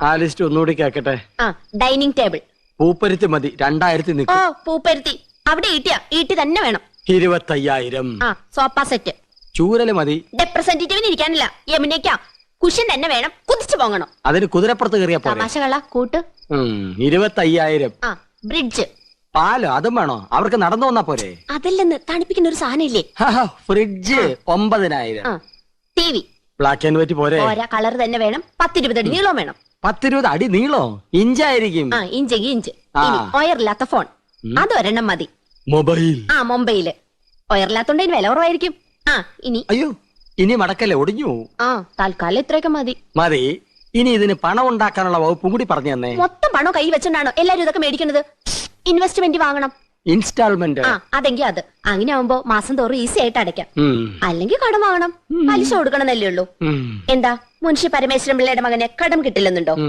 ആ ലിസ്റ്റ് ഒന്നുകൂടി കേക്കട്ടെ. ഡൈനിങ് ടേബിൾ പൂപ്പരുത്തി മതി, 2000 നിൽക്കും. പൂപ്പരുത്തി അവിടെ ഈട്ടി തന്നെ വേണം. 25,000. Sofa set. ചൂരല് മതി. റെപ്രസെന്റേറ്റീവിന് ഇരിക്കാനില്ല, യമുനയ്ക്കാ. കുഷൻ തന്നെ വേണം, കുതിച്ചു പോകണം. അതിന് കുതിരപ്പുറത്ത് കയറിയാ പോലെ. തമാശകള കൂട്ട്. 25,000. ബ്രിഡ്ജ്. പാലോ അതും വേണോ? അവർക്ക് നടന്നു വന്നാ പോരെ? അതല്ലെന്ന്, തണുപ്പിക്കുന്ന ഒരു സാധനം ഇല്ലേ? Fridge 9,000. TV. Black and white പോരെ? കളർ തന്നെ വേണം. 10-20 അടി നീളം വേണം. 10-20 അടി നീളോ? ഇഞ്ചായിരിക്കും. ഇഞ്ച്. ഒയറില്ലാത്ത ഫോൺ അതൊരെണ്ണം മതി. മൊബൈല് ഒയറില്ലാത്തോണ്ട് വില കുറവായിരിക്കും. ഇനി അയ്യോ, ഇനി മടക്കല്ലേ, ഒടിഞ്ഞു. തൽക്കാലം ഇത്രയൊക്കെ മതി. ഇനി ഇതിന് പണം ഉണ്ടാക്കാനുള്ള വകുപ്പും കൂടി പറഞ്ഞു തന്നെ. മൊത്തം പണം കൈ വെച്ചോണ്ടാണോ എല്ലാരും ഇതൊക്കെ മേടിക്കുന്നത്? ഇൻവെസ്റ്റ്മെന്റ് വാങ്ങണം. ഇൻസ്റ്റാൾമെന്റ്. അതെങ്കിൽ അത് അങ്ങനെ ആവുമ്പോ മാസം തോറും ഈസി ആയിട്ട് അടയ്ക്കാം. അല്ലെങ്കിൽ കടം വാങ്ങണം, പലിശ കൊടുക്കണമെന്നല്ലേ ഉള്ളൂ. എന്താ മുൻഷി പരമേശ്വരൻ പിള്ളയുടെ മകനെ കടം കിട്ടില്ലെന്നുണ്ടോ?